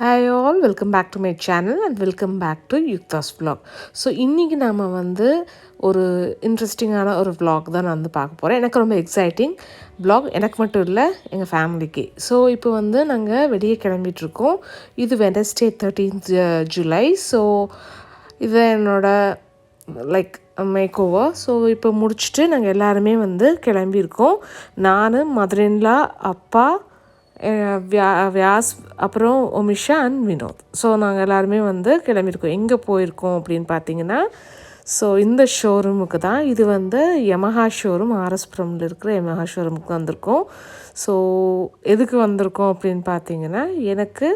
Hi all, welcome back to my channel and welcome back to Yuktha's vlog. So இன்றைக்கி நாம் ஒரு இன்ட்ரெஸ்டிங்கான ஒரு vlog தான் நான் பார்க்க போகிறேன். எனக்கு ரொம்ப எக்ஸைட்டிங் vlog, எனக்கு மட்டும் இல்லை எங்கள் ஃபேமிலிக்கு. ஸோ இப்போ நாங்கள் வெளியே கிளம்பிகிட்ருக்கோம். இது Wednesday 13th July. ஸோ இது என்னோடய மேக் ஓவர். ஸோ இப்போ முடிச்சுட்டு நாங்கள் எல்லாருமே கிளம்பியிருக்கோம். நான், மதர்-இன்-லா, அப்பா, வியாஸ், அப்புறம் ஒமிஷா அண்ட் வினோத். ஸோ நாங்கள் எல்லாருமே கிளம்பியிருக்கோம். எங்கே போயிருக்கோம் அப்படின்னு பார்த்தீங்கன்னா, ஸோ இந்த ஷோரூமுக்கு தான். இது யமஹா ஷோரூம், ஆர்எஸ்புரமில் இருக்கிற யமஹா ஷோரூமுக்கு வந்திருக்கோம். ஸோ எதுக்கு வந்திருக்கோம் அப்படின்னு பார்த்தீங்கன்னா, எனக்கு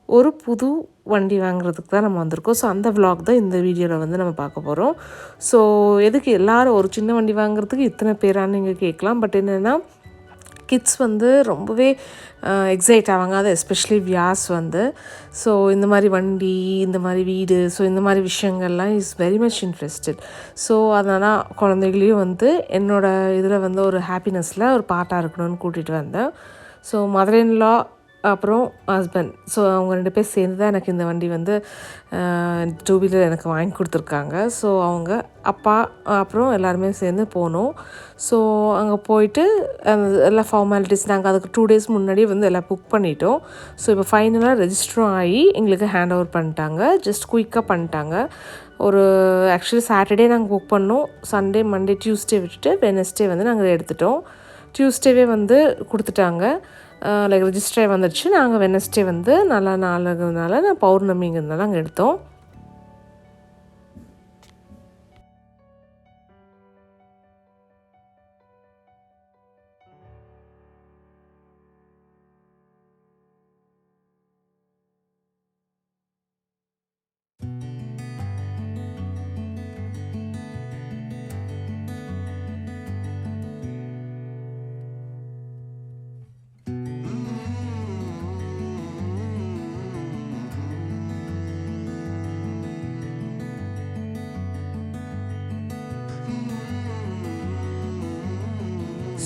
ஒரு புது வண்டி வாங்குறதுக்கு தான் நம்ம வந்திருக்கோம். ஸோ அந்த விலாக் தான் இந்த வீடியோவில் நம்ம பார்க்க போகிறோம். ஸோ எதுக்கு எல்லோரும் ஒரு சின்ன வண்டி வாங்குறதுக்கு இத்தனை பேரான்னு நீங்கள் கேட்கலாம். பட் என்னென்னா, கிட்ஸ் ரொம்பவே எக்ஸைட் ஆவாங்க. அது எஸ்பெஷலி வியாஸ் ஸோ இந்த மாதிரி வண்டி, இந்த மாதிரி வீடு, ஸோ இந்த மாதிரி விஷயங்கள்லாம் is very much interested. So அதனால் குழந்தைகளையும் என்னோடய இதில் ஒரு ஹாப்பினஸில் ஒரு பார்ட்டாக இருக்கணும்னு கூட்டிகிட்டு வந்தேன். ஸோ மதர்-இன்-லா அப்புறம் ஹஸ்பண்ட், ஸோ அவங்க 2 பேர் சேர்ந்து தான் எனக்கு இந்த வண்டி 2 வீலர் எனக்கு வாங்கி கொடுத்துருக்காங்க. ஸோ அவங்க அப்பா அப்புறம் எல்லாருமே சேர்ந்து போனோம். ஸோ அங்கே போயிட்டு எல்லா ஃபார்மாலிட்டிஸ் நாங்கள் அதுக்கு 2 days முன்னாடியே எல்லாம் புக் பண்ணிட்டோம். ஸோ இப்போ ஃபைனலாக ரெஜிஸ்டரும் ஆகி எங்களுக்கு ஹேண்ட் ஓவர் பண்ணிட்டாங்க. ஜஸ்ட் குயிக்காக பண்ணிட்டாங்க. ஒரு ஆக்சுவலி சாட்டர்டே நாங்கள் புக் பண்ணோம். சண்டே, மண்டே, டியூஸ்டே விட்டுட்டு வெனஸ்டே நாங்கள் எடுத்துட்டோம். டியூஸ்டேவே கொடுத்துட்டாங்க. ரெஜிஸ்டர் வந்துடுச்சு. நாங்கள் வெனஸ்டே நல்லா நாளுங்கிறதுனால பௌர்ணமிங்கிறதுனால அங்கே எடுத்தோம்.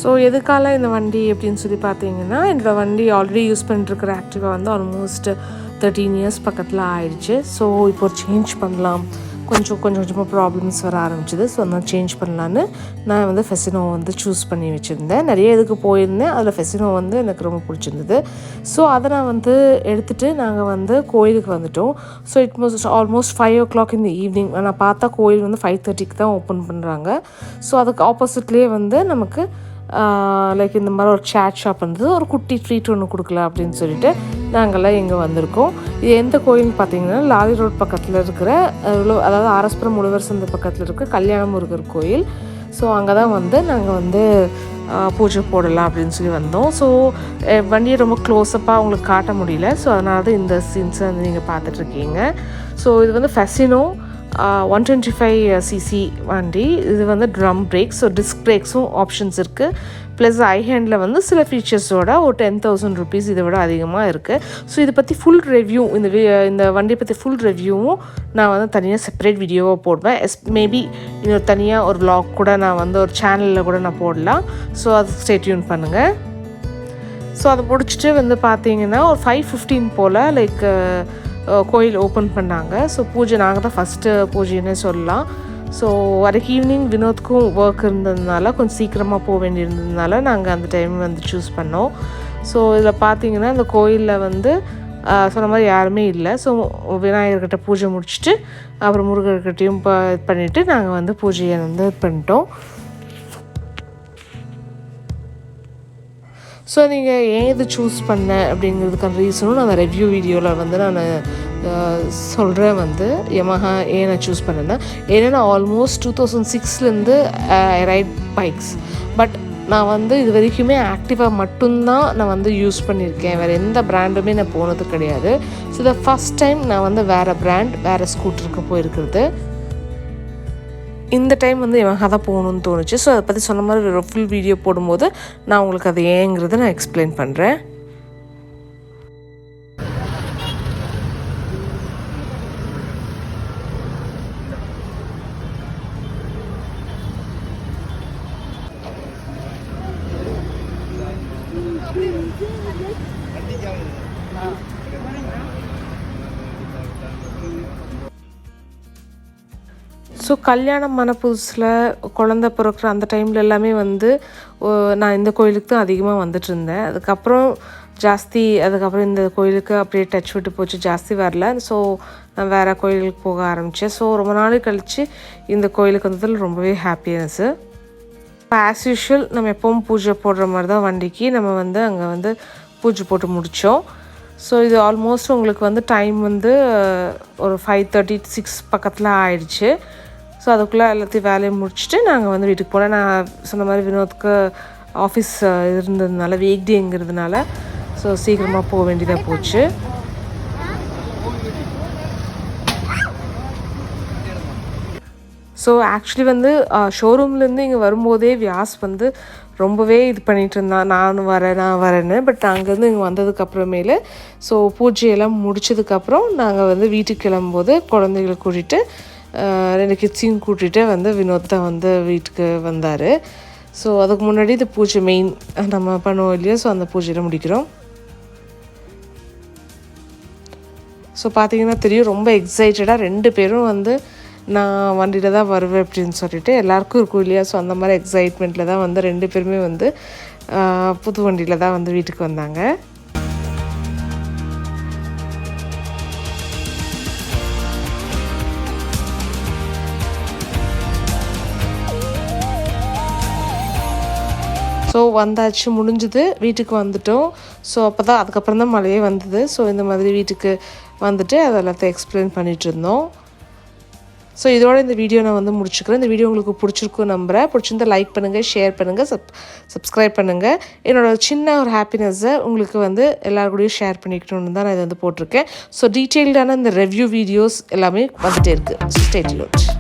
ஸோ எதுக்கால இந்த வண்டி அப்படின்னு சொல்லி பார்த்தீங்கன்னா, என்னோடய வண்டி ஆல்ரெடி யூஸ் பண்ணிட்டுருக்கிற ஆக்டிவா ஆல்மோஸ்ட் 13 years பக்கத்தில் ஆயிடுச்சு. ஸோ இப்போ ஒரு சேஞ்ச் பண்ணலாம், கொஞ்சமாக ப்ராப்ளம்ஸ் வர ஆரம்பிச்சிது. ஸோ அதனால் சேஞ்ச் பண்ணலான்னு நான் ஃபெசினோ சூஸ் பண்ணி வச்சுருந்தேன். நிறைய இதுக்கு போயிருந்தேன். அதில் ஃபெசினோ எனக்கு ரொம்ப பிடிச்சிருந்தது. ஸோ அதை நான் எடுத்துகிட்டு நாங்கள் கோயிலுக்கு வந்துட்டோம். So it was almost 5 o'clock in the evening. நான் பார்த்தா கோயில் 5:30க்கு தான் ஓப்பன் பண்ணுறாங்க. ஸோ அதுக்கு ஆப்போசிட்லேயே நமக்கு இந்த மாதிரி ஒரு சேட் ஷாப் ஒரு குட்டி ட்ரீட் ஒன்று கொடுக்கலாம் அப்படின்னு சொல்லிட்டு நாங்கள்லாம் இங்கே வந்திருக்கோம். இது எந்த கோயில்னு பார்த்தீங்கன்னா, லாரி ரோட் பக்கத்தில் இருக்கிற அதாவது ஆர்எஸ்புரம் உழவர் சந்தை பக்கத்தில் இருக்கிற கல்யாண முருகர் கோயில். ஸோ அங்கே தான் நாங்கள் பூஜை போடலாம் அப்படின்னு சொல்லி வந்தோம். ஸோ வண்டியை ரொம்ப க்ளோஸ்அப்பாக உங்களுக்கு காட்ட முடியல. ஸோ அதனால தான் இந்த சீன்ஸை நீங்கள் பார்த்துட்ருக்கீங்க. ஸோ இது fascino 125cc வண்டி. இது ட்ரம் பிரேக், ஸோ டிஸ்க் பிரேக்ஸும் ஆப்ஷன்ஸ் இருக்குது. ப்ளஸ் ஐ ஹேண்டில் சில ஃபீச்சர்ஸோட ஒரு 10,000 rupees இதை விட அதிகமாக இருக்குது. ஸோ இதை பற்றி ஃபுல் ரிவ்யூ, இந்த வண்டியை பற்றி ஃபுல் ரிவ்யூவும் நான் தனியாக செப்பரேட் வீடியோவாக போடுவேன். மேபி இன்னொரு தனியாக ஒரு vlog கூட நான் ஒரு சேனலில் கூட நான் போடலாம். ஸோ அது ஸ்டே டியூன் பண்ணுங்கள். ஸோ அதை முடிச்சுட்டு பார்த்தீங்கன்னா ஒரு 5:15 போல் கோயில் ஓப்பன் பண்ணாங்க. ஸோ பூஜை நாங்கள் தான் ஃபஸ்ட்டு பூஜைன்னே சொல்லலாம். ஸோ வரைக்கும் ஈவினிங் வினோத்க்கும் ஒர்க் இருந்ததுனால கொஞ்சம் சீக்கிரமாக போக வேண்டியிருந்ததுனால நாங்கள் அந்த டைம் சூஸ் பண்ணோம். ஸோ இதில் பார்த்தீங்கன்னா இந்த கோயிலில் சொன்ன மாதிரி யாருமே இல்லை. ஸோ விநாயகர்கிட்ட பூஜை முடிச்சுட்டு அப்புறம் முருகர்கிட்டையும் இது பண்ணிவிட்டு நாங்கள் பூஜையை இது பண்ணிட்டோம். ஸோ நீங்கள் ஏன் இது சூஸ் பண்ணேன் அப்படிங்கிறதுக்கான ரீசனும் நான் ரிவ்யூ வீடியோவில் நான் சொல்கிறேன். யமஹா ஏன் நான் சூஸ் பண்ணேன்னா, ஏன்னா almost 2006 I right bikes. But நான் இது வரைக்குமே ஆக்டிவா மட்டும்தான் நான் யூஸ் பண்ணியிருக்கேன். வேறு எந்த பிராண்டுமே நான் போனது கிடையாது. ஸோ த ஃபஸ்ட் டைம் நான் வேறு பிராண்ட், வேறு ஸ்கூட்டருக்கு போயிருக்கிறது. இந்த டைம் யமஹா தான் போகணுன்னு தோணுச்சு. ஸோ அதை பற்றி சொன்ன மாதிரி ஒரு ஃபுல் வீடியோ போடும்போது நான் உங்களுக்கு அது ஏங்கிறத நான் எக்ஸ்பிளைன் பண்ணுறேன். ஸோ கல்யாணம் ஆன புதுசில் குழந்த பிறக்கிற அந்த டைமில் எல்லாமே வந்து நான் இந்த கோயிலுக்கு தான் அதிகமாக வந்துட்டுருந்தேன். அதுக்கப்புறம் அதுக்கப்புறம் இந்த கோயிலுக்கு அப்படியே டச் விட்டு போச்சு, ஜாஸ்தி வரல. ஸோ நான் வேறு கோயிலுக்கு போக ஆரம்பித்தேன். ஸோ ரொம்ப நாள் கழித்து இந்த கோயிலுக்கு வந்ததில் ரொம்பவே ஹாப்பினஸ்ஸு. இப்போ ஆஸ் யூஷுவல் நம்ம எப்பவும் பூஜை போடுற மாதிரி தான் வண்டிக்கு நம்ம வந்து அங்கே வந்து பூஜை போட்டு முடித்தோம். ஸோ இது ஆல்மோஸ்ட் உங்களுக்கு வந்து டைம் வந்து ஒரு 5:30 to 6 பக்கத்தில் ஆயிடுச்சு. ஸோ அதுக்குள்ளே எல்லாத்தையும் வேலையை முடிச்சுட்டு நாங்கள் வந்து வீட்டுக்கு போனேன். நான் சொன்ன மாதிரி வினோத்துக்கு ஆஃபீஸ் இருந்ததுனால, வீக் டேங்கிறதுனால ஸோ சீக்கிரமாக போக வேண்டியதாக போச்சு. ஸோ ஆக்சுவலி வந்து ஷோரூம்லேருந்து இங்கே வரும்போதே வியாஸ் வந்து ரொம்பவே இது பண்ணிகிட்டு இருந்தான், நான் வரேன்னு. பட் அங்கேருந்து இங்கே வந்ததுக்கப்புறமேலு ஸோ பூஜையெல்லாம் முடிச்சதுக்கப்புறம் நாங்கள் வந்து வீட்டுக்கு கிளம்பும்போது குழந்தைகளை கூட்டிகிட்டு 2 கிட்ஸையும் கூட்டிகிட்டு வந்து வினோத் தான் வந்து வீட்டுக்கு வந்தார். ஸோ அதுக்கு முன்னாடி இந்த பூஜை மெயின் நம்ம பண்ணுவோம் இல்லையா, ஸோ அந்த பூஜையில் முடிக்கிறோம். ஸோ பார்த்தீங்கன்னா தெரியும், ரொம்ப எக்ஸைட்டடாக 2 பேரும் வந்து நான் வண்டியில் தான் வருவேன் அப்படின்னு சொல்லிட்டு எல்லாருக்கும் இருக்கும் இல்லையா. ஸோ அந்த மாதிரி எக்ஸைட்மெண்ட்டில் தான் வந்து 2 பேருமே வந்து புது வண்டியில் தான் வந்து வீட்டுக்கு வந்தாங்க. ஸோ வந்தாச்சு, முடிஞ்சுது, வீட்டுக்கு வந்துட்டோம். ஸோ அதுக்கப்புறம் தான் மழையே வந்தது. ஸோ இந்த மாதிரி வீட்டுக்கு வந்துட்டு அதை எல்லாத்தையும் எக்ஸ்பிளைன் பண்ணிகிட்டு இருந்தோம். ஸோ இதோட இந்த வீடியோ நான் வந்து முடிச்சுக்கிறேன். இந்த வீடியோ உங்களுக்கு பிடிச்சிருக்கும் நம்புகிறேன். பிடிச்சிருந்தா லைக் பண்ணுங்கள், ஷேர் பண்ணுங்கள், சப்ஸ்கிரைப் பண்ணுங்கள். என்னோட சின்ன ஒரு ஹாப்பினஸ்ஸை உங்களுக்கு வந்து எல்லாருக்கூடையும் ஷேர் பண்ணிக்கணும்னு தான் நான் இதை வந்து போட்டிருக்கேன். ஸோ டீட்டெயில்டான இந்த ரிவ்யூ வீடியோஸ் எல்லாமே வந்துகிட்டே இருக்குது. Stay tuned.